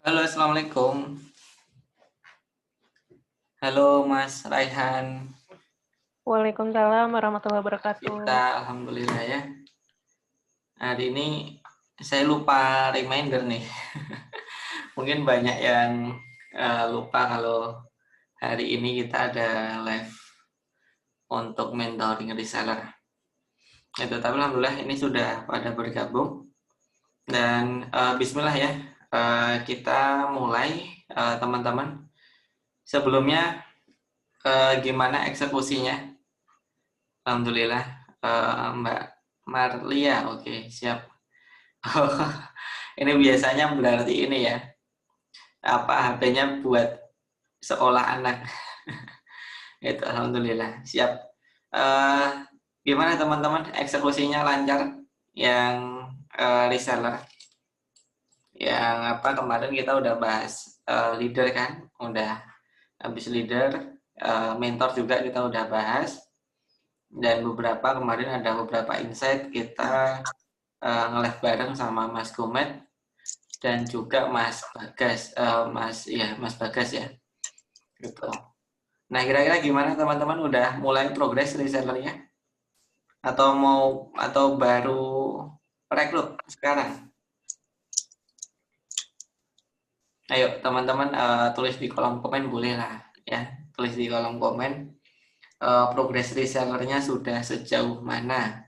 Halo, Assalamualaikum. Halo, Mas Raihan. Waalaikumsalam warahmatullahi wabarakatuh. Kita alhamdulillah ya. Hari ini saya lupa reminder nih. Mungkin banyak yang lupa kalau hari ini kita ada live untuk mentoring reseller. Itu, tapi alhamdulillah ini sudah pada bergabung. Dan bismillah ya. Kita mulai teman-teman. Sebelumnya gimana eksekusinya? Alhamdulillah, Mbak Marlia, oke siap. Oh, ini biasanya berarti ini ya, apa HP-nya buat sekolah anak. Itu alhamdulillah siap. Eh, Gimana teman-teman eksekusinya lancar yang reseller? Yang apa kemarin kita udah bahas leader kan, udah habis leader, mentor juga kita udah bahas. Dan beberapa kemarin ada beberapa insight kita nge-live bareng sama Mas Gumet dan juga Mas Bagas, Mas Bagas ya, gitu. Nah kira-kira gimana teman-teman, udah mulai progres resellernya atau baru rekrut sekarang? Ayo teman-teman tulis di kolom komen boleh lah ya, tulis di kolom komen progres resellernya sudah sejauh mana.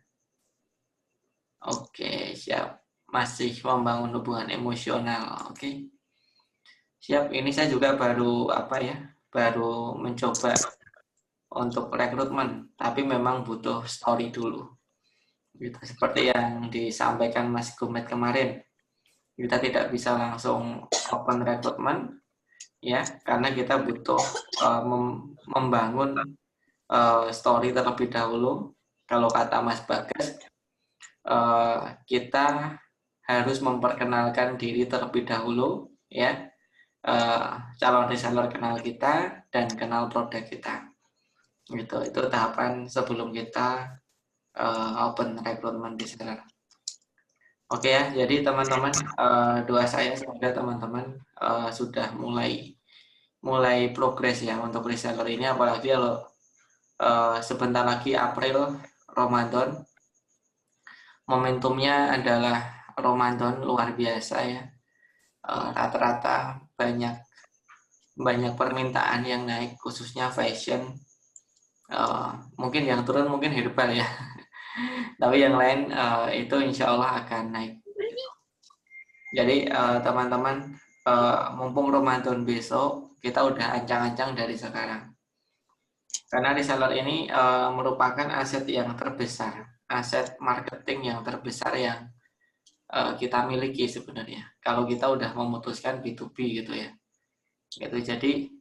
Oke, siap. Masih membangun hubungan emosional. Oke. Siap. Ini saya juga baru baru mencoba untuk rekrutmen, tapi memang butuh story dulu. Gitu. Seperti yang disampaikan Mas Gumet kemarin. Kita tidak bisa langsung open rekrutmen ya, karena kita butuh membangun story terlebih dahulu. Kalau kata Mas Bagas, kita harus memperkenalkan diri terlebih dahulu ya, calon reseller kenal kita dan kenal produk kita, gitu. Itu tahapan sebelum kita open recruitment reseller. Oke ya, jadi teman-teman, doa saya semoga teman-teman sudah mulai progres ya untuk reseller ini, apalagi kalau sebentar lagi April Ramadan. Momentumnya adalah Ramadan luar biasa ya. Rata-rata banyak permintaan yang naik, khususnya fashion. Mungkin yang turun mungkin herbal ya. Tapi yang lain itu insya Allah akan naik. Jadi teman-teman, mumpung Ramadan besok, kita udah ancang-ancang dari sekarang. Karena reseller ini merupakan aset yang terbesar, aset marketing yang terbesar yang kita miliki sebenarnya. Kalau kita udah memutuskan B2B gitu ya. Gitu. Jadi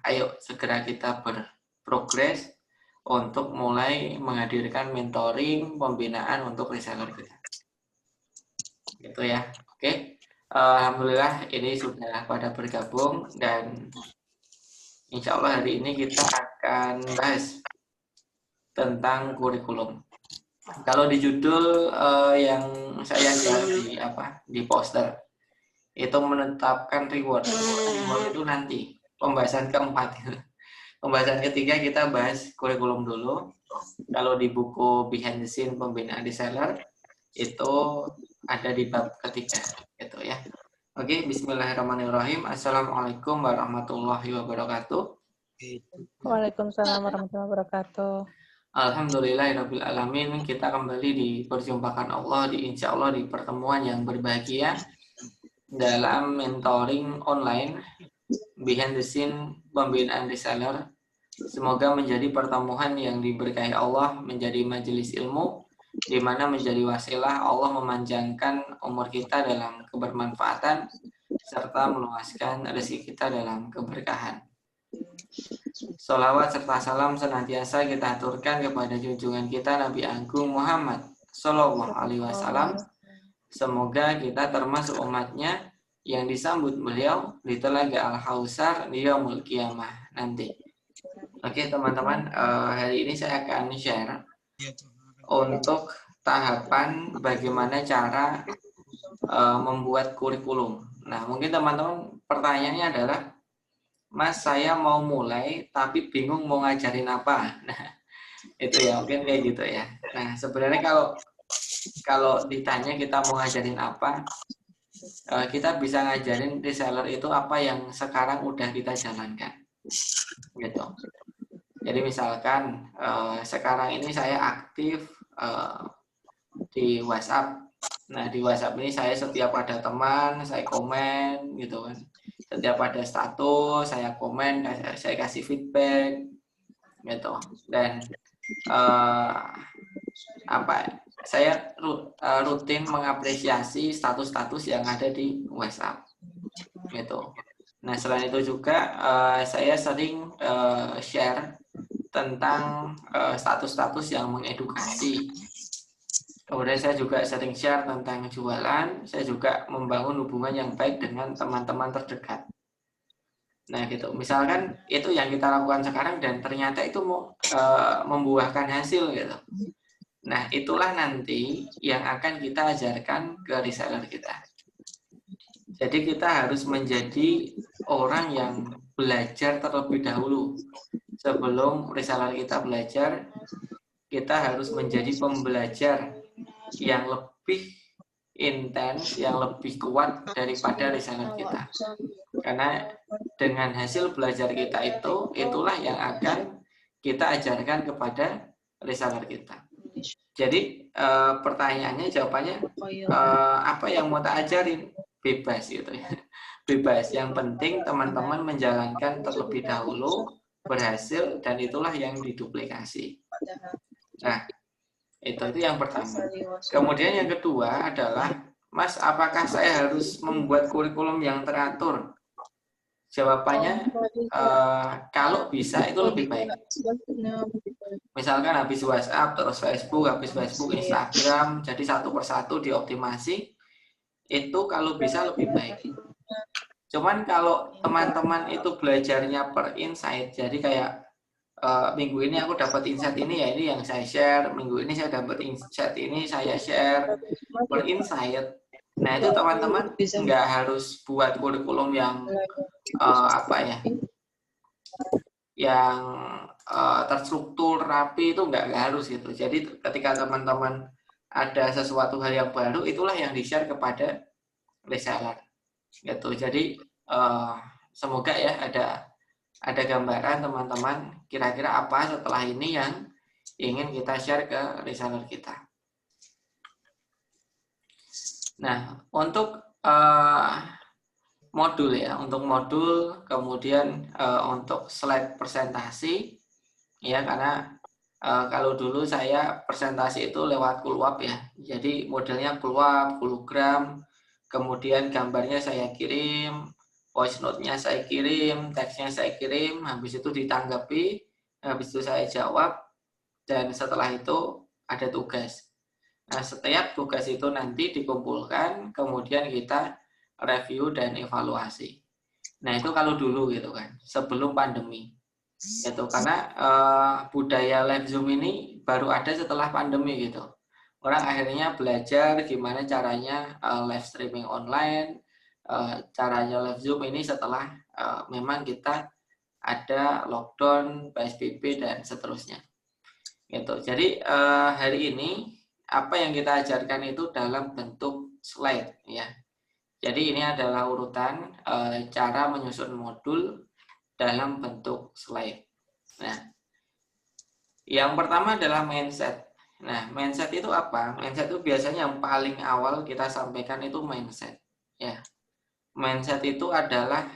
ayo segera kita berprogres untuk mulai menghadirkan mentoring, pembinaan untuk reseller kita. Gitu ya. Oke. Alhamdulillah ini sudah pada bergabung dan insya Allah hari ini kita akan bahas tentang kurikulum. Kalau di judul yang saya share di poster itu menetapkan reward itu nanti pembahasan keempat. Pembahasan ketiga kita bahas kurikulum dulu. Kalau di buku Behind the Scene Pembinaan Reseller itu ada di bab ketiga, gitu ya. Oke, Bismillahirrahmanirrahim. Assalamualaikum warahmatullahi wabarakatuh. Waalaikumsalam warahmatullahi wabarakatuh. Alhamdulillahirabbil alamin, kita kembali diperjumpakan Allah insya Allah di pertemuan yang berbahagia dalam mentoring online behind the scene pembinaan reseller. Semoga menjadi pertemuan yang diberkahi Allah, menjadi majelis ilmu di mana menjadi wasilah Allah memanjangkan umur kita dalam kebermanfaatan serta meluaskan rezeki kita dalam keberkahan. Sholawat serta salam senantiasa kita aturkan kepada junjungan kita Nabi Agung Muhammad Sallallahu Alaihi Wasallam. Semoga kita termasuk umatnya yang disambut beliau di Telaga Al-Hausar di Yaumul Qiyamah nanti. Oke teman-teman, hari ini saya akan share untuk tahapan bagaimana cara membuat kurikulum. Nah mungkin teman-teman pertanyaannya adalah, Mas, saya mau mulai tapi bingung mau ngajarin apa. Nah, itu ya mungkin kayak gitu ya. Nah, sebenarnya kalau ditanya kita mau ngajarin apa, kita bisa ngajarin reseller itu apa yang sekarang udah kita jalankan. Gitu. Jadi misalkan sekarang ini saya aktif di WhatsApp. Nah, di WhatsApp ini saya setiap ada teman, saya komen gitu kan. Setiap ada status saya komen, saya kasih feedback gitu. Dan saya rutin mengapresiasi status-status yang ada di WhatsApp gitu. Nah selain itu juga saya sering share tentang status-status yang mengedukasi. Kemudian saya juga sering share tentang jualan, saya juga membangun hubungan yang baik dengan teman-teman terdekat. Nah gitu, misalkan itu yang kita lakukan sekarang dan ternyata itu membuahkan hasil gitu. Nah itulah nanti yang akan kita ajarkan ke reseller kita. Jadi kita harus menjadi orang yang belajar terlebih dahulu. Sebelum reseller kita belajar, kita harus menjadi pembelajar yang lebih intens, yang lebih kuat daripada reseller kita. Karena dengan hasil belajar kita itulah yang akan kita ajarkan kepada reseller kita. Jadi pertanyaannya, jawabannya apa yang mau tak ajarin? Bebas gitu ya. Bebas. Yang penting teman-teman menjalankan terlebih dahulu, berhasil, dan itulah yang diduplikasi. Nah, itu yang pertama. Kemudian yang kedua adalah, Mas, apakah saya harus membuat kurikulum yang teratur? Jawabannya, kalau bisa itu lebih baik. Misalkan habis WhatsApp, terus Facebook, habis Facebook, Instagram, jadi satu persatu dioptimasi, itu kalau bisa lebih baik. Cuman kalau teman-teman itu belajarnya per insight, jadi kayak minggu ini aku dapat insight ini ya, ini yang saya share, minggu ini saya dapat insight ini saya share per insight. Nah itu teman-teman nggak harus buat kurikulum yang yang terstruktur rapi, itu nggak harus gitu. Jadi ketika teman-teman ada sesuatu hal yang baru, itulah yang di-share kepada reseller gitu. Jadi semoga ya ada gambaran teman-teman kira-kira apa setelah ini yang ingin kita share ke reseller kita. Nah, untuk modul ya, untuk modul, kemudian untuk slide presentasi ya, karena kalau dulu saya presentasi itu lewat Keluap ya. Jadi modelnya Keluap, hologram, kemudian gambarnya saya kirim, voice note-nya saya kirim, teksnya saya kirim, habis itu ditanggapi, habis itu saya jawab, dan setelah itu ada tugas. Nah, setiap tugas itu nanti dikumpulkan, kemudian kita review dan evaluasi. Nah, itu kalau dulu gitu kan, sebelum pandemi. Gitu, karena budaya live Zoom ini baru ada setelah pandemi gitu. Orang akhirnya belajar gimana caranya live streaming online, caranya live Zoom ini setelah memang kita ada lockdown, PSBB, dan seterusnya. Gitu. Jadi hari ini apa yang kita ajarkan itu dalam bentuk slide ya. Jadi ini adalah urutan cara menyusun modul dalam bentuk slide. Nah, yang pertama adalah mindset. Nah, mindset itu apa? Mindset itu biasanya yang paling awal kita sampaikan itu mindset. Ya, mindset itu adalah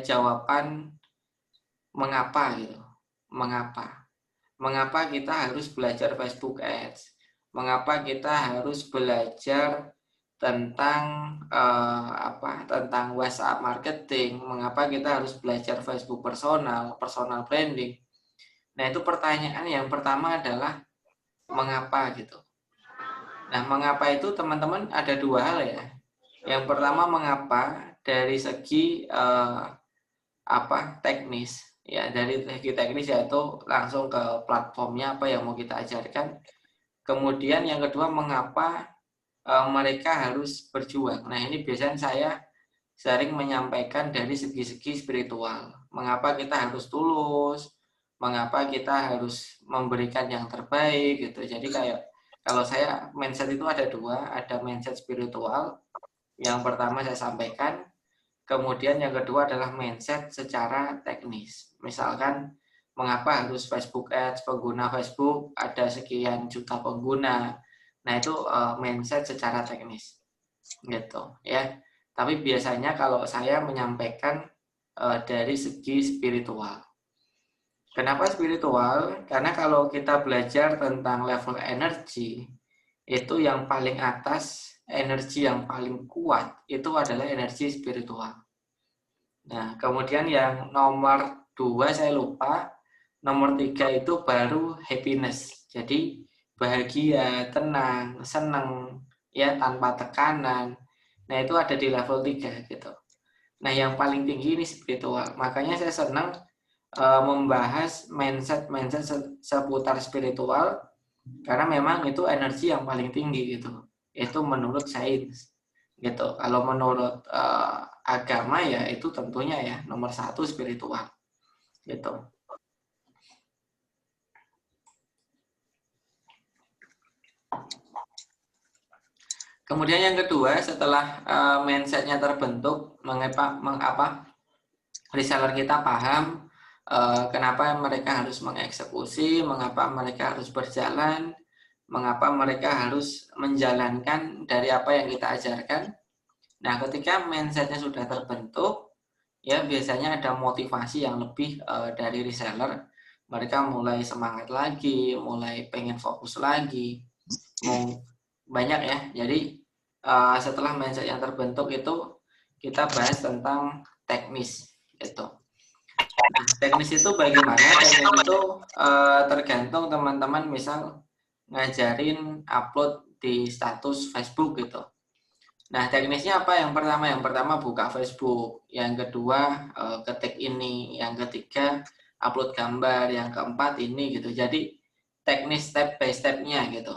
jawaban mengapa gitu. Mengapa? Mengapa kita harus belajar Facebook Ads? Mengapa kita harus belajar tentang tentang WhatsApp marketing? Mengapa kita harus belajar Facebook personal branding? Nah, itu pertanyaan yang pertama adalah mengapa gitu. Nah, mengapa itu teman-teman ada dua hal ya. Yang pertama mengapa dari segi teknis ya, dari segi teknis yaitu langsung ke platformnya apa yang mau kita ajarkan. Kemudian yang kedua mengapa mereka harus berjuang. Nah, ini biasanya saya sering menyampaikan dari segi-segi spiritual. Mengapa kita harus tulus, mengapa kita harus memberikan yang terbaik gitu. Jadi kayak kalau saya mindset itu ada dua, ada mindset spiritual. Yang pertama saya sampaikan, kemudian yang kedua adalah mindset secara teknis. Misalkan mengapa harus Facebook Ads, pengguna Facebook ada sekian juta pengguna. Nah, itu mindset secara teknis. Gitu, ya. Tapi biasanya kalau saya menyampaikan dari segi spiritual. Kenapa spiritual? Karena kalau kita belajar tentang level energi, itu yang paling atas, energi yang paling kuat, itu adalah energi spiritual. Nah, kemudian yang nomor 2 saya lupa, nomor 3 itu baru happiness. Jadi bahagia, tenang, senang, ya tanpa tekanan. Nah, itu ada di level 3 gitu. Nah, yang paling tinggi ini spiritual. Makanya saya senang membahas mindset seputar spiritual karena memang itu energi yang paling tinggi gitu. Itu menurut sains gitu. Kalau menurut agama ya itu tentunya ya nomor 1 spiritual gitu. Kemudian yang kedua, setelah mindsetnya terbentuk, mengapa reseller kita paham kenapa mereka harus mengeksekusi, mengapa mereka harus berjalan, mengapa mereka harus menjalankan dari apa yang kita ajarkan. Nah, ketika mindsetnya sudah terbentuk, ya biasanya ada motivasi yang lebih dari reseller. Mereka mulai semangat lagi, mulai pengen fokus lagi, banyak ya. Jadi setelah mindset yang terbentuk itu kita bahas tentang teknis gitu. Nah, teknis itu bagaimana? Teknis itu tergantung teman-teman misal ngajarin upload di status Facebook gitu. Nah, teknisnya apa? Yang pertama buka Facebook, yang kedua ketik ini, yang ketiga upload gambar, yang keempat ini gitu. Jadi teknis step by step-nya gitu.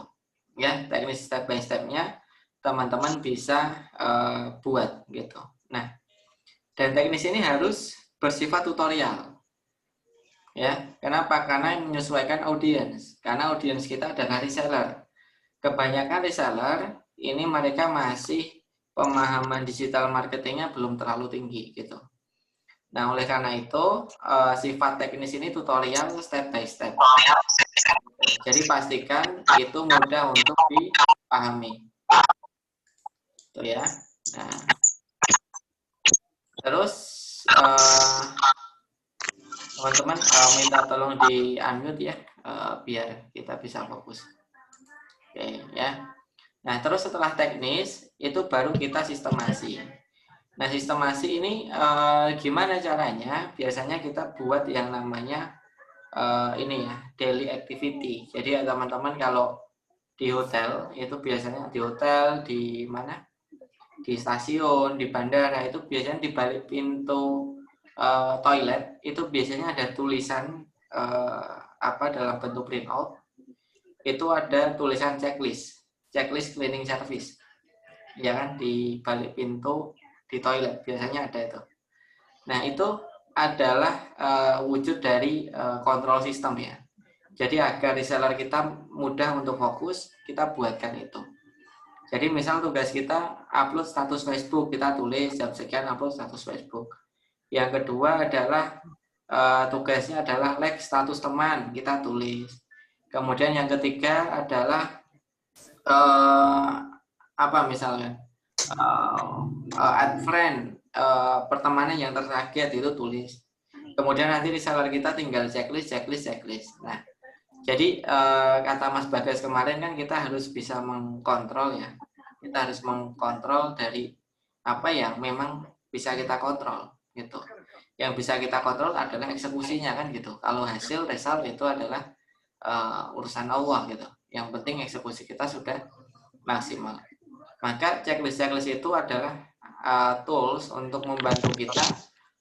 Ya, teknis step by step-nya teman-teman bisa buat gitu. Nah, dan teknis ini harus bersifat tutorial. Ya, kenapa? Karena menyesuaikan audiens. Karena audiens kita adalah reseller. Kebanyakan reseller ini mereka masih pemahaman digital marketingnya belum terlalu tinggi gitu. Nah, oleh karena itu sifat teknis ini tutorial step by step. Jadi pastikan itu mudah untuk dipahami. Itu ya. Nah, terus teman-teman minta tolong di unmute ya biar kita bisa fokus. Oke ya. Nah, terus setelah teknis itu baru kita sistemasi. Nah, sistemasi ini gimana caranya? Biasanya kita buat yang namanya ini ya, daily activity. Jadi ya teman-teman kalau di hotel itu biasanya di hotel di mana? Di stasiun, di bandara itu biasanya di balik pintu toilet itu biasanya ada tulisan dalam bentuk printout. Itu ada tulisan checklist cleaning service. Ya kan di balik pintu di toilet biasanya ada itu. Nah, itu adalah wujud dari kontrol sistem ya. Jadi agar reseller kita mudah untuk fokus, kita buatkan itu. Jadi misal tugas kita upload status Facebook, kita tulis jam sekian upload status Facebook. Yang kedua adalah tugasnya adalah like status teman, kita tulis. Kemudian yang ketiga adalah apa misalnya add friend, pertemanan yang tertarget itu tulis. Kemudian nanti reseller kita tinggal checklist. Nah, jadi kata Mas Bagas kemarin kan kita harus bisa mengkontrol ya. Kita harus mengkontrol dari apa yang memang bisa kita kontrol gitu. Yang bisa kita kontrol adalah eksekusinya kan gitu. Kalau hasil result itu adalah urusan Allah gitu. Yang penting eksekusi kita sudah maksimal. Maka checklist itu adalah tools untuk membantu kita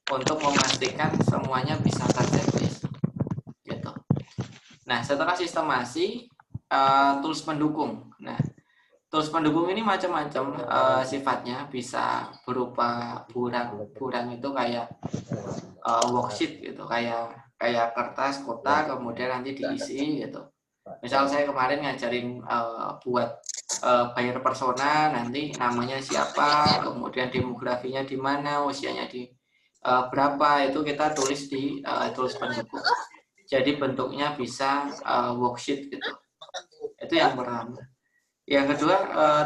untuk memastikan semuanya bisa terchecklist gitu. Nah, setelah sistemasi, tools pendukung. Nah, tools pendukung ini macam-macam sifatnya, bisa berupa burang itu kayak worksheet gitu, kayak kertas kotak, kemudian nanti diisi gitu. Misal saya kemarin ngajarin buat buyer persona, nanti namanya siapa, kemudian demografinya di mana, usianya di berapa, itu kita tulis di tools pendukung. Jadi bentuknya bisa worksheet gitu. Itu yang pertama. Yang kedua,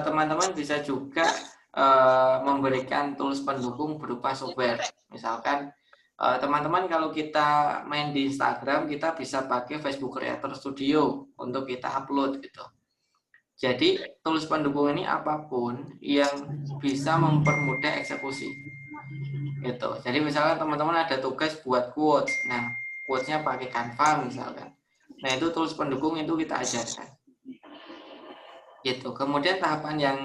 teman-teman bisa juga memberikan tools pendukung berupa software. Misalkan teman-teman kalau kita main di Instagram, kita bisa pakai Facebook Creator Studio untuk kita upload gitu. Jadi tools pendukung ini apapun yang bisa mempermudah eksekusi. Gitu. Jadi misalkan teman-teman ada tugas buat quotes. Nah, quotes-nya pakai Canva misalkan. Nah, itu tools pendukung itu kita ajarkan. Gitu. Kemudian tahapan yang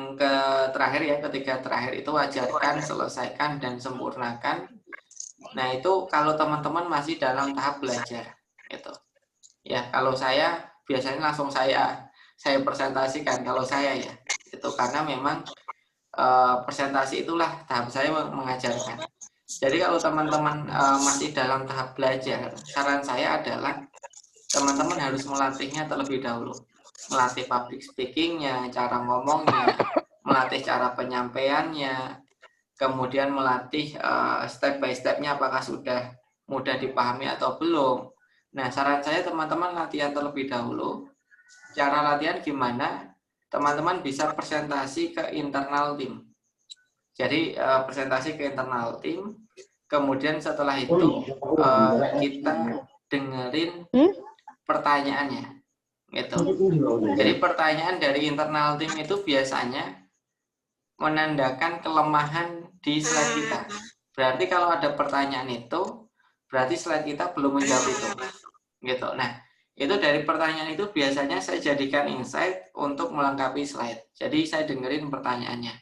terakhir ya, ketiga terakhir itu ajarkan, selesaikan, dan sempurnakan. Nah, itu kalau teman-teman masih dalam tahap belajar. Gitu. Ya, kalau saya biasanya langsung saya presentasikan kalau saya ya. Itu karena memang presentasi itulah tahap saya mengajarkan. Jadi kalau teman-teman masih dalam tahap belajar, saran saya adalah teman-teman harus melatihnya terlebih dahulu. Melatih public speaking-nya, cara ngomongnya, melatih cara penyampaiannya, kemudian melatih step by step-nya apakah sudah mudah dipahami atau belum. Nah, saran saya teman-teman latihan terlebih dahulu. Cara latihan gimana? Teman-teman bisa presentasi ke internal tim. Jadi presentasi ke internal tim, kemudian setelah itu kita dengerin pertanyaannya, gitu. Jadi pertanyaan dari internal tim itu biasanya menandakan kelemahan di slide kita. Berarti kalau ada pertanyaan itu, berarti slide kita belum menjawab itu, gitu. Nah, itu dari pertanyaan itu biasanya saya jadikan insight untuk melengkapi slide. Jadi saya dengerin pertanyaannya.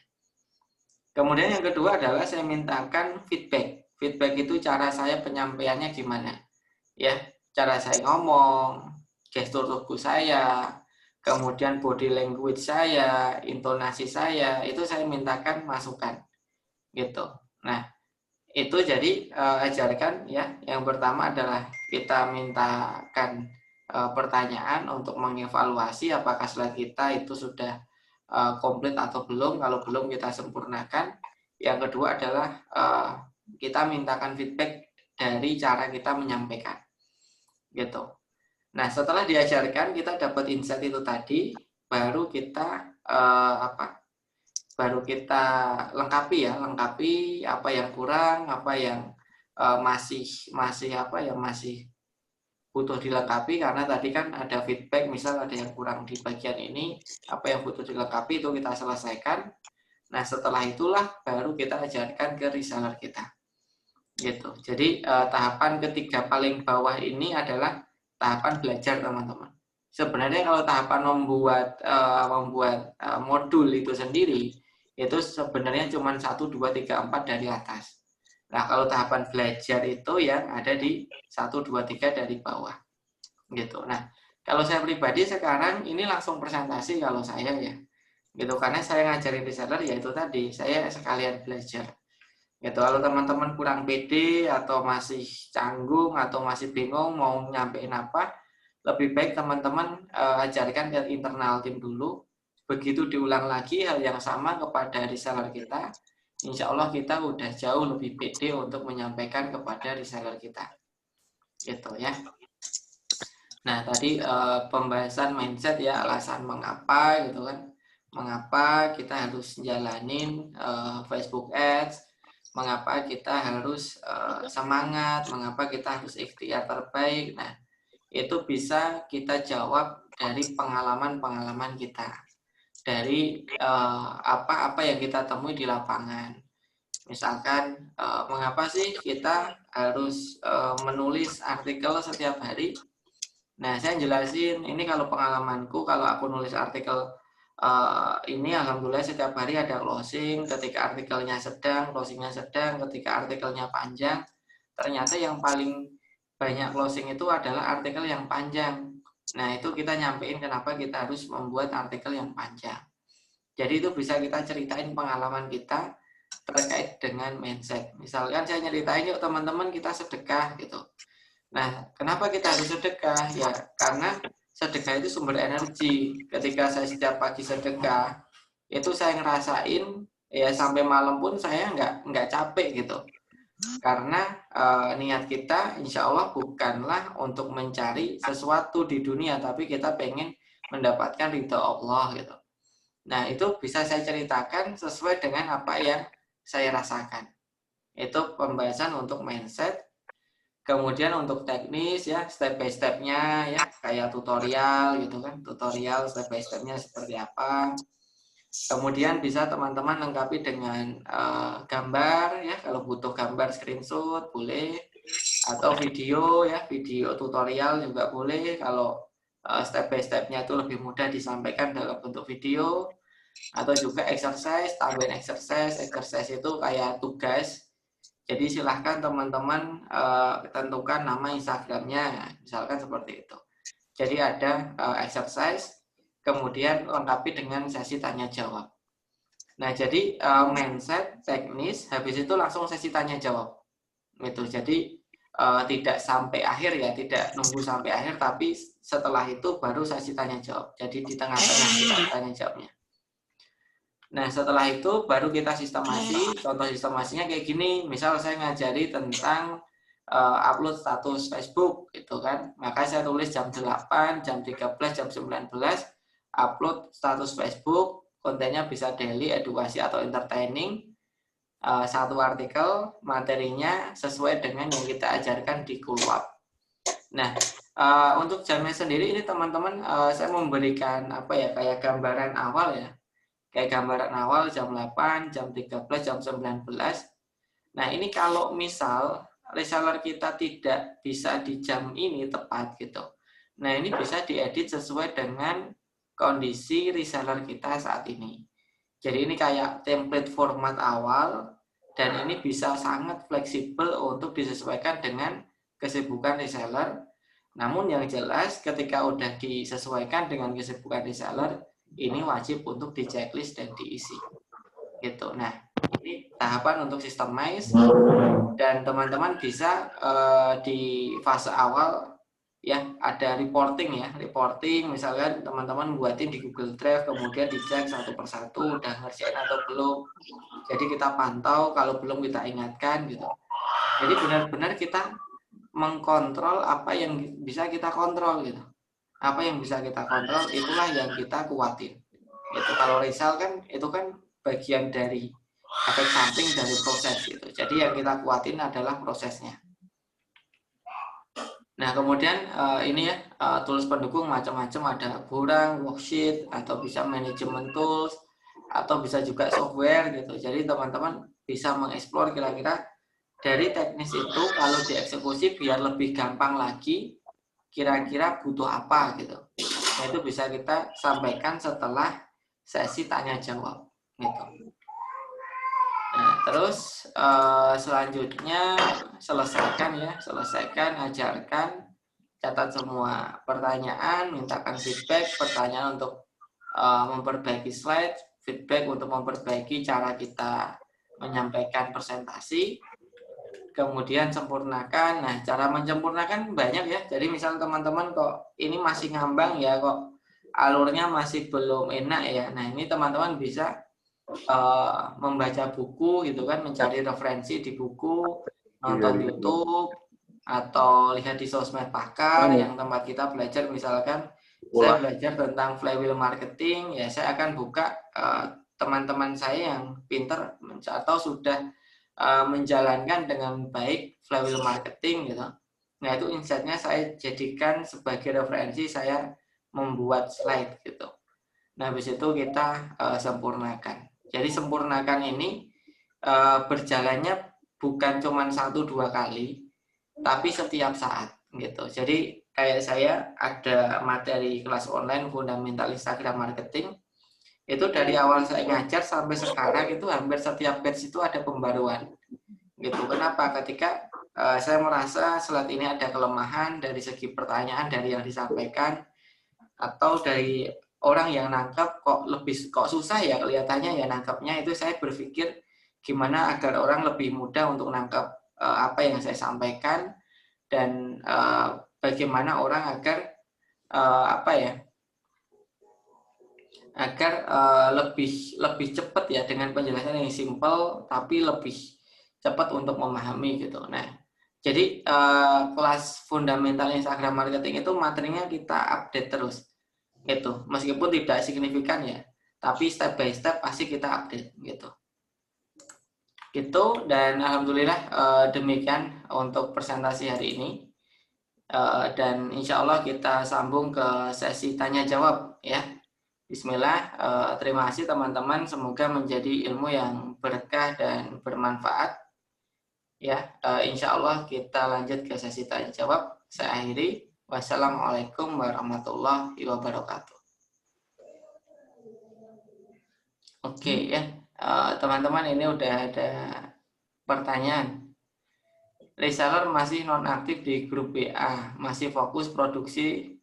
Kemudian yang kedua adalah saya mintakan feedback. Feedback itu cara saya penyampaiannya gimana. Ya, cara saya ngomong, gestur tubuh saya, kemudian body language saya, intonasi saya, itu saya mintakan masukan. Gitu. Nah, itu jadi ajarkan ya. Yang pertama adalah kita mintakan pertanyaan untuk mengevaluasi apakah slide kita itu sudah komplit atau belum. Kalau belum kita sempurnakan. Yang kedua adalah kita mintakan feedback dari cara kita menyampaikan. Gitu. Nah, setelah diajarkan kita dapat insight itu tadi, baru kita baru kita lengkapi apa yang kurang, apa yang masih butuh dilengkapi, karena tadi kan ada feedback, misal ada yang kurang di bagian ini, apa yang butuh dilengkapi itu kita selesaikan. Nah, setelah itulah baru kita ajarkan ke reseller kita. Gitu. Jadi tahapan ketiga paling bawah ini adalah tahapan belajar, teman-teman. Sebenarnya kalau tahapan membuat modul itu sendiri, itu sebenarnya cuma 1, 2, 3, 4 dari atas. Nah, kalau tahapan belajar itu yang ada di 1, 2, 3 dari bawah. Gitu. Nah, kalau saya pribadi sekarang ini langsung presentasi kalau saya ya. Gitu, karena saya ngajarin reseller ya itu tadi, saya sekalian belajar. Gitu. Kalau teman-teman kurang pede atau masih canggung atau masih bingung mau nyampein apa, lebih baik teman-teman ajarkan ke internal tim dulu. Begitu diulang lagi hal yang sama kepada reseller kita, insya Allah kita udah jauh lebih pede untuk menyampaikan kepada reseller kita. gitu ya. Nah, tadi pembahasan mindset ya, alasan mengapa gitu kan. Mengapa kita harus jalanin Facebook Ads, mengapa kita harus semangat, mengapa kita harus ikhtiar terbaik. Nah, itu bisa kita jawab dari pengalaman-pengalaman kita. Dari apa-apa yang kita temui di lapangan. Misalkan, mengapa sih kita harus menulis artikel setiap hari? Nah, saya jelasin, ini kalau pengalamanku, kalau aku nulis artikel ini alhamdulillah setiap hari ada closing, ketika artikelnya sedang, closingnya sedang, ketika artikelnya panjang, ternyata yang paling banyak closing itu adalah artikel yang panjang. Nah, itu kita nyampein kenapa kita harus membuat artikel yang panjang. Jadi itu bisa kita ceritain pengalaman kita terkait dengan mindset. Misalkan saya nyeritain, yuk teman-teman kita sedekah gitu. Nah, kenapa kita harus sedekah? Ya, karena sedekah itu sumber energi. Ketika saya setiap pagi sedekah, itu saya ngerasain ya sampai malam pun saya nggak capek gitu. Karena niat kita insya Allah bukanlah untuk mencari sesuatu di dunia, tapi kita pengen mendapatkan ridho Allah gitu. Nah, itu bisa saya ceritakan sesuai dengan apa yang saya rasakan. Itu pembahasan untuk mindset. Kemudian untuk teknis ya, step by step-nya ya, kayak tutorial gitu kan, tutorial step by step-nya seperti apa. Kemudian bisa teman-teman lengkapi dengan gambar ya, kalau butuh gambar screenshot boleh, atau video ya, video tutorial juga boleh. Kalau step by step-nya itu lebih mudah disampaikan dalam bentuk video, atau juga exercise, tambahin exercise itu kayak tugas. Jadi silahkan teman-teman tentukan nama Instagramnya, misalkan seperti itu. Jadi ada exercise, kemudian lengkapi dengan sesi tanya jawab. Nah, jadi mindset, teknis, habis itu langsung sesi tanya jawab. Gitu. Jadi tidak sampai akhir ya, tidak nunggu sampai akhir, tapi setelah itu baru sesi tanya jawab. Jadi di tengah-tengah kita tanya jawabnya. Nah, setelah itu baru kita sistemasi. Contoh sistemasinya kayak gini. Misal saya ngajari tentang upload status Facebook gitu kan. Maka saya tulis jam 8, jam 13, jam 19 upload status Facebook. Kontennya bisa daily, edukasi atau entertaining. Satu artikel, materinya sesuai dengan yang kita ajarkan di Kulwap. Nah, untuk jamnya sendiri ini teman-teman saya memberikan apa ya, kayak gambaran awal ya. Kayak gambaran awal jam 8, jam 13, jam 19. Nah, ini kalau misal reseller kita tidak bisa di jam ini tepat gitu. Nah, ini bisa diedit sesuai dengan kondisi reseller kita saat ini. Jadi ini kayak template format awal dan ini bisa sangat fleksibel untuk disesuaikan dengan kesibukan reseller. Namun yang jelas ketika udah disesuaikan dengan kesibukan reseller, ini wajib untuk di checklist dan diisi gitu. Nah, ini tahapan untuk systemize dan teman-teman bisa di fase awal ya ada reporting ya, reporting misalkan teman-teman buatin di Google Drive, kemudian dicek satu persatu udah ngerjain atau belum. Jadi kita pantau, kalau belum kita ingatkan gitu. Jadi benar-benar kita mengkontrol apa yang bisa kita kontrol gitu. Apa yang bisa kita kontrol itulah yang kita kuatin. Itu kalau risal kan itu kan bagian dari efek samping dari proses gitu. Jadi yang kita kuatin adalah prosesnya. Nah, kemudian ini ya tools pendukung macam-macam, ada Burang, worksheet, atau bisa manajemen tools, atau bisa juga software gitu. Jadi teman-teman bisa mengeksplor kira-kira dari teknis itu kalau dieksekusi biar lebih gampang lagi, kira-kira butuh apa gitu. Nah, itu bisa kita sampaikan setelah sesi tanya jawab gitu. Nah, terus selanjutnya selesaikan, ajarkan, catat semua pertanyaan, mintakan feedback, pertanyaan untuk memperbaiki slide, feedback untuk memperbaiki cara kita menyampaikan presentasi. Kemudian sempurnakan. Nah, cara menyempurnakan banyak ya. Jadi misal teman-teman kok ini masih ngambang ya, kok alurnya masih belum enak ya. Nah, ini teman-teman bisa membaca buku gitu kan, mencari referensi di buku, nonton YouTube, atau lihat di sosmed pakar yang tempat kita belajar, misalkan saya belajar tentang flywheel marketing, ya saya akan buka teman-teman saya yang pinter atau sudah menjalankan dengan baik flywheel marketing gitu. Nah itu insight-nya saya jadikan sebagai referensi, saya membuat slide gitu. Nah habis itu kita sempurnakan. Jadi sempurnakan ini berjalannya bukan cuma 1-2 kali, tapi setiap saat gitu. Jadi kayak saya ada materi kelas online fundamental Instagram marketing, itu dari awal saya ngajar sampai sekarang itu hampir setiap batch itu ada pembaruan gitu. Kenapa? Ketika saya merasa slide ini ada kelemahan dari segi pertanyaan dari yang disampaikan, atau dari orang yang nangkap kok susah ya kelihatannya ya nangkapnya, itu saya berpikir gimana agar orang lebih mudah untuk nangkap apa yang saya sampaikan, dan bagaimana orang agar lebih cepat ya dengan penjelasan yang simpel tapi lebih cepat untuk memahami gitu. Nah, jadi kelas fundamental Instagram marketing itu materinya kita update terus gitu. Meskipun tidak signifikan ya, tapi step by step pasti kita update gitu. Gitu, dan alhamdulillah demikian untuk presentasi hari ini. Dan insya Allah kita sambung ke sesi tanya jawab ya. Bismillah, terima kasih teman-teman, semoga menjadi ilmu yang berkah dan bermanfaat. Ya, insya Allah kita lanjut ke sesi tanya jawab. Saya akhiri. Wassalamualaikum warahmatullahi wabarakatuh. Oke ya, teman-teman, ini udah ada pertanyaan. Reseller masih nonaktif di grup WA, masih fokus produksi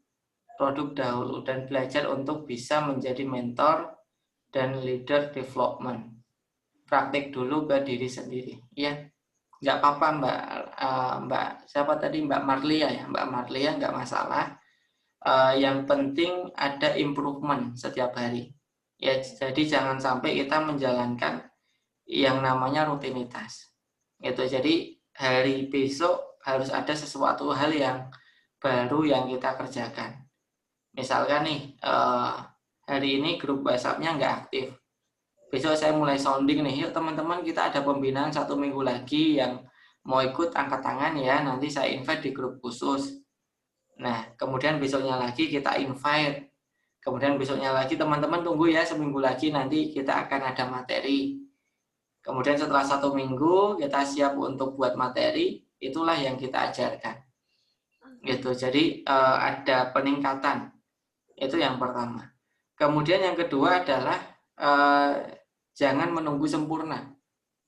produk dahulu dan belajar untuk bisa menjadi mentor dan leader development. Praktik dulu ke diri sendiri. Ya, nggak apa-apa Mbak siapa tadi, Mbak Marlia ya, Mbak Marlia, nggak masalah. Yang penting ada improvement setiap hari. Ya, jadi jangan sampai kita menjalankan yang namanya rutinitas. Gitu. Jadi hari besok harus ada sesuatu hal yang baru yang kita kerjakan. Misalkan nih, hari ini grup WhatsApp-nya nggak aktif. Besok saya mulai sounding nih, yuk teman-teman kita ada pembinaan 1 minggu lagi, yang mau ikut angkat tangan ya, nanti saya invite di grup khusus. Nah, kemudian besoknya lagi kita invite. Kemudian besoknya lagi teman-teman tunggu ya, seminggu lagi nanti kita akan ada materi. Kemudian setelah 1 minggu kita siap untuk buat materi, itulah yang kita ajarkan. Gitu. Jadi ada peningkatan. Itu yang pertama. Kemudian yang kedua adalah jangan menunggu sempurna.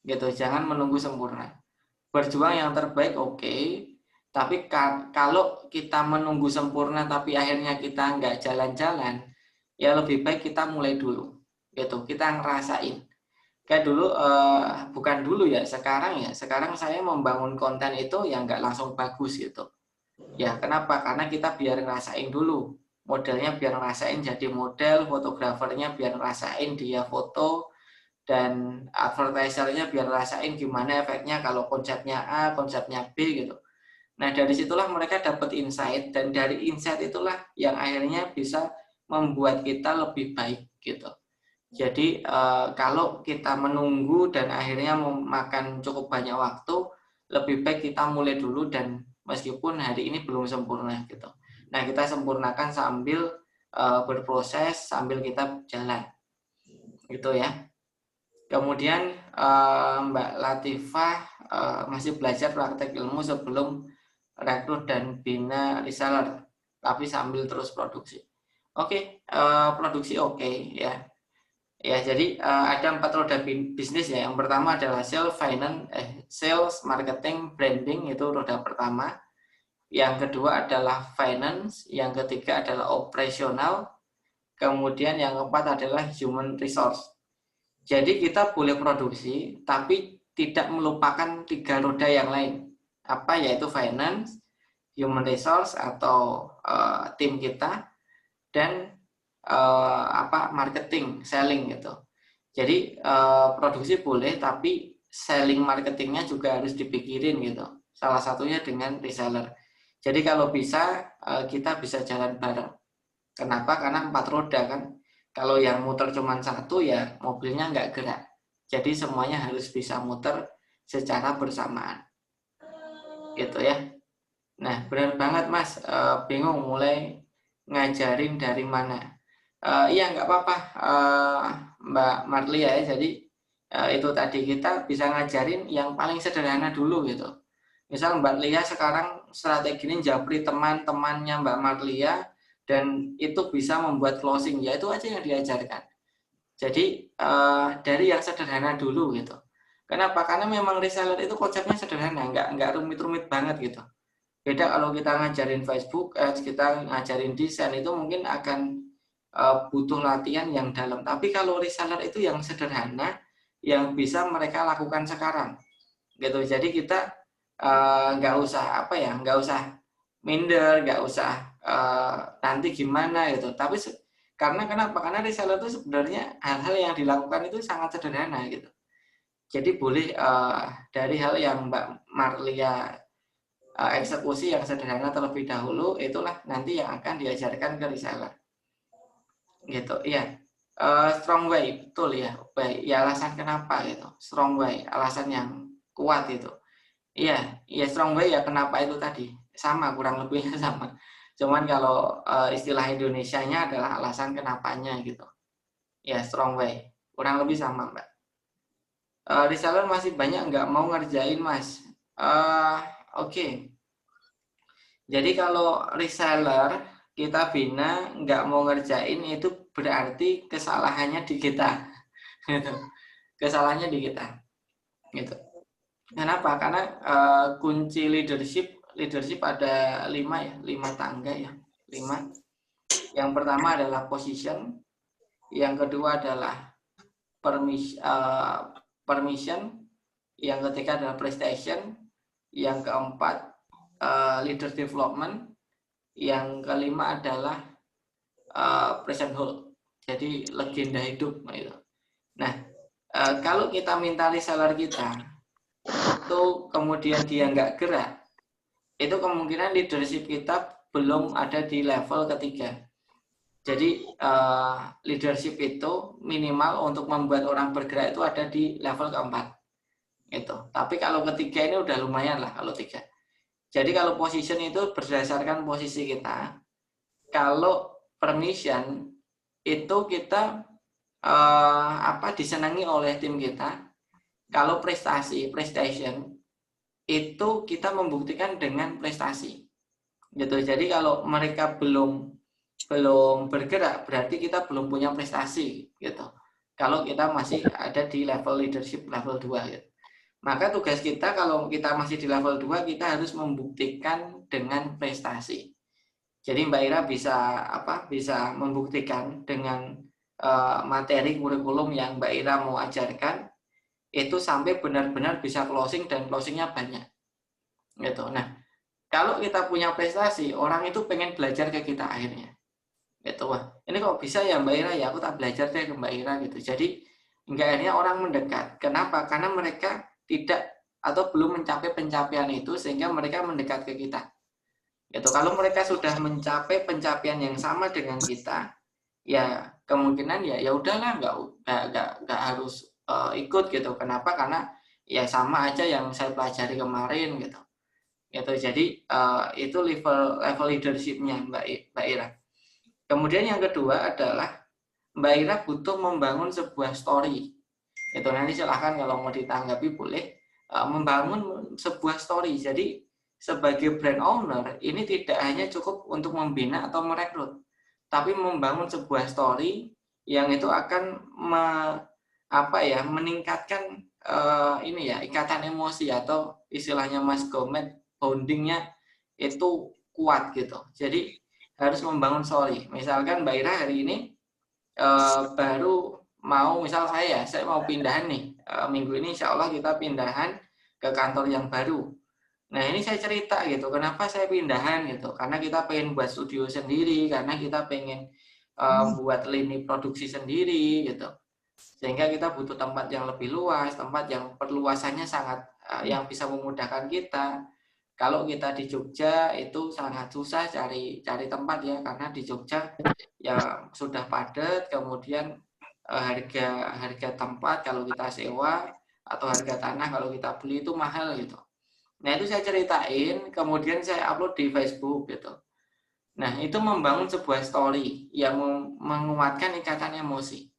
Gitu, jangan menunggu sempurna. Berjuang yang terbaik oke, tapi kalau kita menunggu sempurna tapi akhirnya kita nggak jalan-jalan, ya lebih baik kita mulai dulu. Gitu, kita ngerasain. Kayak dulu, bukan dulu ya, sekarang saya membangun konten itu yang nggak langsung bagus gitu. Ya, kenapa? Karena kita biar ngerasain dulu. Modelnya biar ngerasain jadi model, fotografernya biar ngerasain dia foto, dan advertisernya biar ngerasain gimana efeknya kalau konsepnya A, konsepnya B gitu. Nah, dari situlah mereka dapat insight, dan dari insight itulah yang akhirnya bisa membuat kita lebih baik gitu. Jadi kalau kita menunggu dan akhirnya memakan cukup banyak waktu, lebih baik kita mulai dulu, dan meskipun hari ini belum sempurna gitu. Nah, kita sempurnakan sambil berproses, sambil kita jalan. Gitu ya. Kemudian Mbak Latifah masih belajar praktek ilmu sebelum rekrut dan bina reseller, tapi sambil terus produksi. Oke, produksi oke ya. Ya, jadi ada 4 roda bisnis ya. Yang pertama adalah sales, marketing, branding, itu roda pertama. Yang kedua adalah finance, yang ketiga adalah operasional, kemudian yang keempat adalah human resource. Jadi kita boleh produksi, tapi tidak melupakan 3 roda yang lain. Apa? Yaitu finance, human resource atau tim kita, dan marketing, selling gitu. Jadi produksi boleh, tapi selling marketingnya juga harus dipikirin gitu. salah satunya dengan reseller. Jadi kalau bisa kita bisa jalan bareng. Kenapa? Karena 4 roda kan. Kalau yang muter cuma satu ya mobilnya nggak gerak. Jadi semuanya harus bisa muter secara bersamaan. Gitu ya. Nah, benar banget Mas. Bingung mulai ngajarin dari mana. Iya nggak apa-apa Mbak Marlia ya. Jadi itu tadi kita bisa ngajarin yang paling sederhana dulu gitu. Misal Mbak Lia sekarang strategi ini japri teman-temannya Mbak Marlia dan itu bisa membuat closing, ya itu aja yang diajarkan. Jadi dari yang sederhana dulu gitu. Kenapa? Karena memang reseller itu konsepnya sederhana, nggak rumit-rumit banget gitu. Beda kalau kita ngajarin Facebook Ads, kita ngajarin desain itu mungkin akan butuh latihan yang dalam. Tapi kalau reseller itu yang sederhana, yang bisa mereka lakukan sekarang, gitu. Jadi kita nggak usah nggak usah minder, nggak usah nanti gimana gitu. Tapi karena kenapa? Karena reseller itu sebenarnya hal-hal yang dilakukan itu sangat sederhana gitu. Jadi boleh dari hal yang Mbak Marlia eksekusi yang sederhana terlebih dahulu, itulah nanti yang akan diajarkan ke reseller. Gitu, iya. Strong way, betul ya. Baik, ya alasan kenapa gitu. Strong way, alasan yang kuat itu. Iya, iya strong way ya kenapa itu tadi. Sama, kurang lebihnya sama. Cuman kalau istilah Indonesianya adalah alasan kenapanya gitu. Ya, strong way. Kurang lebih sama, Mbak. Reseller masih banyak nggak mau ngerjain, Mas. Oke. Jadi kalau reseller kita bina nggak mau ngerjain itu berarti kesalahannya di kita. Gitu. Kesalahannya di kita. Gitu. Kenapa? Karena kunci leadership ada 5 tangga ya, 5. Yang pertama adalah position, yang kedua adalah permission, yang ketiga adalah prestation, yang keempat leader development, yang kelima adalah present hold. Jadi legenda hidup gitu. Nah, kalau kita minta reseller kita itu kemudian dia nggak gerak, itu kemungkinan leadership kita belum ada di level ketiga. Jadi leadership itu minimal untuk membuat orang bergerak itu ada di level keempat. Itu. Tapi kalau ketiga ini udah lumayan lah kalau 3. Jadi kalau position itu berdasarkan posisi kita. Kalau permission itu kita disenangi oleh tim kita. Kalau prestation itu kita membuktikan dengan prestasi. Gitu. Jadi kalau mereka belum bergerak berarti kita belum punya prestasi gitu. Kalau kita masih ada di level leadership level 2 gitu. Maka tugas kita kalau kita masih di level 2 kita harus membuktikan dengan prestasi. Jadi Mbak Ira bisa membuktikan dengan materi kurikulum yang Mbak Ira mau ajarkan itu sampai benar-benar bisa closing dan closingnya banyak. Gitu. Nah, kalau kita punya prestasi, orang itu pengen belajar ke kita akhirnya. Gitu. Wah, ini kok bisa ya Mbak Ira ya, aku tak belajar deh ke Mbak Ira gitu. Jadi hingga akhirnya orang mendekat. Kenapa? Karena mereka tidak atau belum mencapai pencapaian itu sehingga mereka mendekat ke kita. Gitu. Kalau mereka sudah mencapai pencapaian yang sama dengan kita, ya kemungkinan ya udahlah nggak harus ikut gitu. Kenapa? Karena ya sama aja yang saya pelajari kemarin gitu. Gitu. Jadi itu level leadership-nya Mbak Ira. Kemudian yang kedua adalah Mbak Ira butuh membangun sebuah story. Itu nanti silahkan kalau mau ditanggapi boleh. Membangun sebuah story. Jadi sebagai brand owner ini tidak hanya cukup untuk membina atau merekrut, tapi membangun sebuah story yang itu akan meningkatkan ikatan emosi atau istilahnya Mas Gomet bondingnya itu kuat gitu. Jadi harus membangun story. Misalkan Mbak Ira hari ini baru mau, misal saya mau pindahan nih, minggu ini insya Allah kita pindahan ke kantor yang baru. Nah ini saya cerita gitu, kenapa saya pindahan gitu, karena kita pengen buat studio sendiri, karena kita pengen buat lini produksi sendiri gitu, sehingga kita butuh tempat yang lebih luas, tempat yang perluasannya sangat yang bisa memudahkan kita. kalau kita di Jogja itu sangat susah cari tempat ya, karena di Jogja ya sudah padat, kemudian harga tempat kalau kita sewa atau harga tanah kalau kita beli itu mahal gitu. Nah itu saya ceritain, kemudian saya upload di Facebook gitu. Nah itu membangun sebuah story yang menguatkan ikatan emosi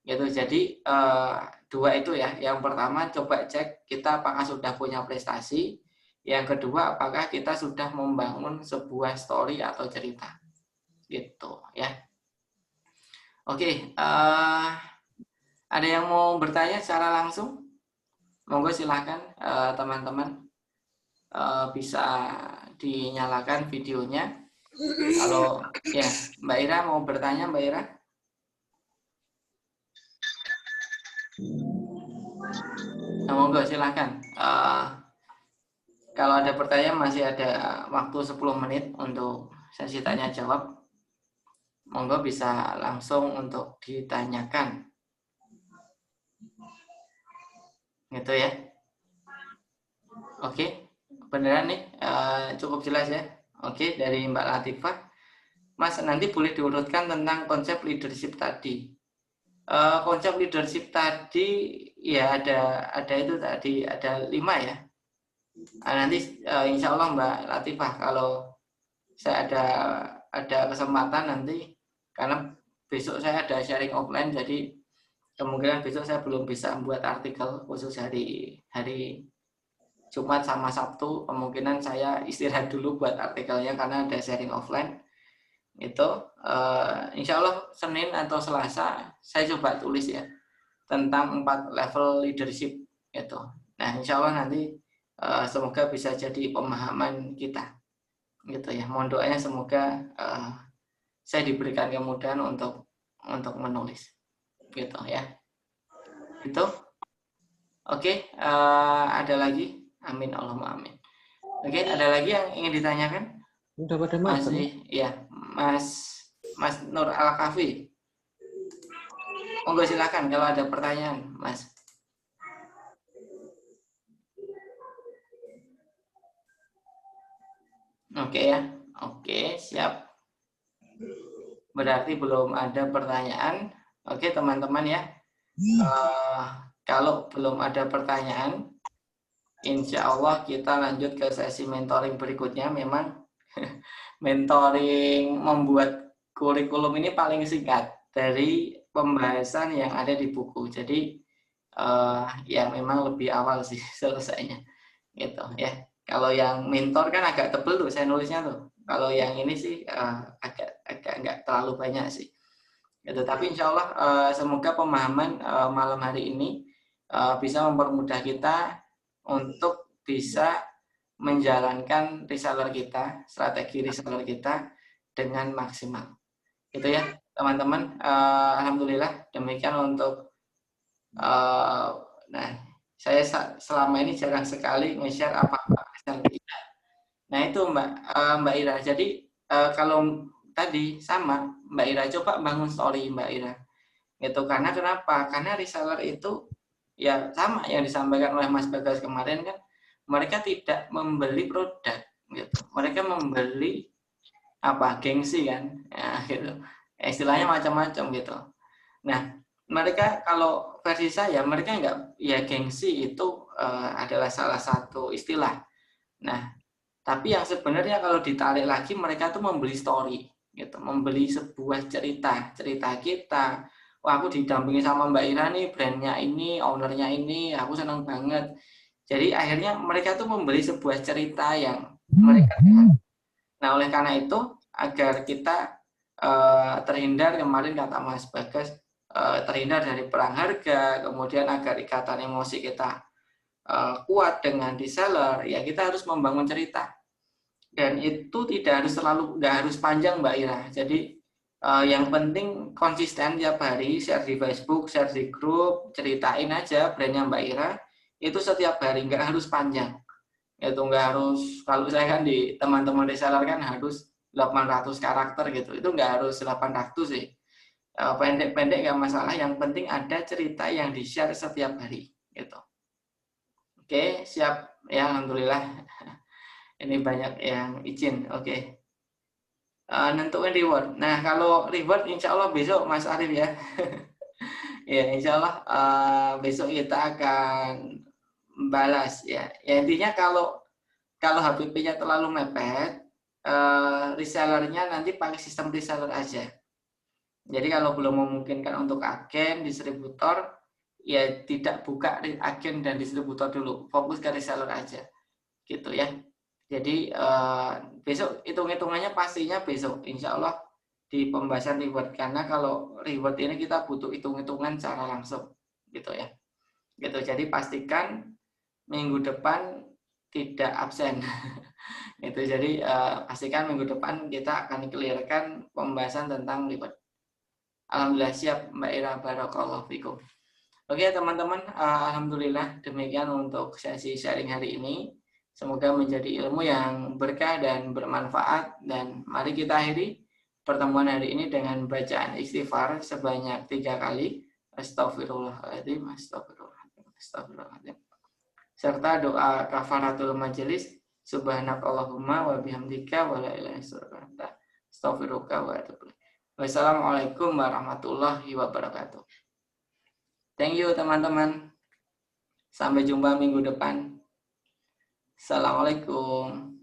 gitu. Jadi dua itu ya. Yang pertama coba cek kita apakah sudah punya prestasi. Yang kedua apakah kita sudah membangun sebuah story atau cerita gitu ya. Oke, ada yang mau bertanya secara langsung? Monggo silahkan teman-teman, bisa dinyalakan videonya. Kalau ya Mbak Ira mau bertanya, Mbak Ira? Nah, monggo silahkan. Kalau ada pertanyaan masih ada waktu 10 menit untuk sesi tanya jawab. Monggo bisa langsung untuk ditanyakan. Gitu ya. Oke, beneran nih, cukup jelas ya. Oke, dari Mbak Latifah. Mas, nanti boleh diurutkan tentang konsep leadership tadi. Konsep leadership tadi ya ada itu tadi, ada 5 ya. Nanti insya Allah Mbak Latifah, kalau saya ada kesempatan nanti, karena besok saya ada sharing offline, jadi kemungkinan besok saya belum bisa membuat artikel khusus hari Jumat sama Sabtu. Kemungkinan saya istirahat dulu buat artikelnya karena ada sharing offline. Itu insya Allah Senin atau Selasa saya coba tulis ya tentang 4 level leadership itu. Nah insya Allah nanti semoga bisa jadi pemahaman kita gitu ya. Mohon doanya semoga saya diberikan kemudahan untuk menulis gitu ya. Itu oke. Ada lagi? Amin Allahumma amin. Oke, ada lagi yang ingin ditanyakan? Udah pada makan? Masih ya, Mas Nur Al-Kafi. Monggo silakan kalau ada pertanyaan, Mas. Oke ya. Oke, siap. Berarti belum ada pertanyaan. Oke, teman-teman ya. Kalau belum ada pertanyaan, insya Allah kita lanjut ke sesi mentoring berikutnya. Memang mentoring membuat kurikulum ini paling singkat dari pembahasan yang ada di buku. Jadi ya memang lebih awal sih selesainya gitu ya. Kalau yang mentor kan agak tebel tuh saya nulisnya tuh. Kalau yang ini sih agak nggak terlalu banyak sih gitu. Tapi insya Allah semoga pemahaman malam hari ini bisa mempermudah kita untuk bisa menjalankan reseller kita, strategi reseller kita dengan maksimal. Gitu ya, teman-teman. Alhamdulillah demikian untuk nah, saya selama ini jarang sekali nge-share apa-apa reseller kita. Nah, itu Mbak Ira. Jadi kalau tadi sama Mbak Ira, coba bangun story Mbak Ira. Gitu. Karena kenapa? Karena reseller itu ya sama yang disampaikan oleh Mas Bagas kemarin kan, mereka tidak membeli produk gitu. Mereka membeli apa? Gengsi kan. Ya, gitu. Istilahnya macam-macam gitu. Nah, mereka kalau versi saya, mereka enggak, ya gengsi itu adalah salah satu istilah. Nah, tapi yang sebenarnya kalau ditarik lagi, mereka tuh membeli story gitu, membeli sebuah cerita kita. Wah, aku didampingi sama Mbak Ira nih, brandnya ini, ownernya ini, aku senang banget. Jadi akhirnya mereka tuh membeli sebuah cerita yang mereka. Nah, oleh karena itu agar kita terhindar, kemarin kata Mas Bagas, terhindar dari perang harga, kemudian agar ikatan emosi kita kuat dengan reseller, ya kita harus membangun cerita. Dan itu tidak harus nggak harus panjang Mbak Ira. Jadi yang penting konsisten tiap hari, share di Facebook, share di grup, ceritain aja brandnya Mbak Ira, itu setiap hari, nggak harus panjang. Itu nggak harus, kalau saya kan di teman-teman reseller kan harus 800 karakter gitu, itu nggak harus 800 sih. Pendek-pendek nggak masalah, yang penting ada cerita yang di-share setiap hari gitu. Oke, siap ya, alhamdulillah. Ini banyak yang izin. Oke. Nentuin reward. Nah, kalau reward insya Allah besok Mas Arif ya. Ya, insya Allah besok kita akan balas ya. Ya intinya kalau HPP-nya terlalu mepet, resellernya nanti pakai sistem reseller aja. Jadi kalau belum memungkinkan untuk agen, distributor, ya tidak buka agen dan distributor dulu, fokus ke reseller aja, gitu ya. Jadi besok hitung-hitungannya pastinya besok, insya Allah di pembahasan reward, karena kalau reward ini kita butuh hitung-hitungan secara langsung, gitu ya. Gitu. Jadi pastikan minggu depan tidak absen. Itu jadi pastikan minggu depan kita akan clearkan pembahasan tentang reward. Alhamdulillah siap Mbak Ira, barakallahu fikum. Oke teman-teman, alhamdulillah demikian untuk sesi sharing hari ini. Semoga menjadi ilmu yang berkah dan bermanfaat, dan mari kita akhiri pertemuan hari ini dengan bacaan istighfar sebanyak 3 kali. Astagfirullahaladzim, astagfirullahaladzim, astagfirullahaladzim. Serta doa kafaratul majelis, subhanakallahumma wa bihamdika wa la ilaha illa anta astaghfiruka wa atubu ilaik. Wassalamualaikum warahmatullahi wabarakatuh. Thank you teman-teman. Sampai jumpa minggu depan. Assalamualaikum.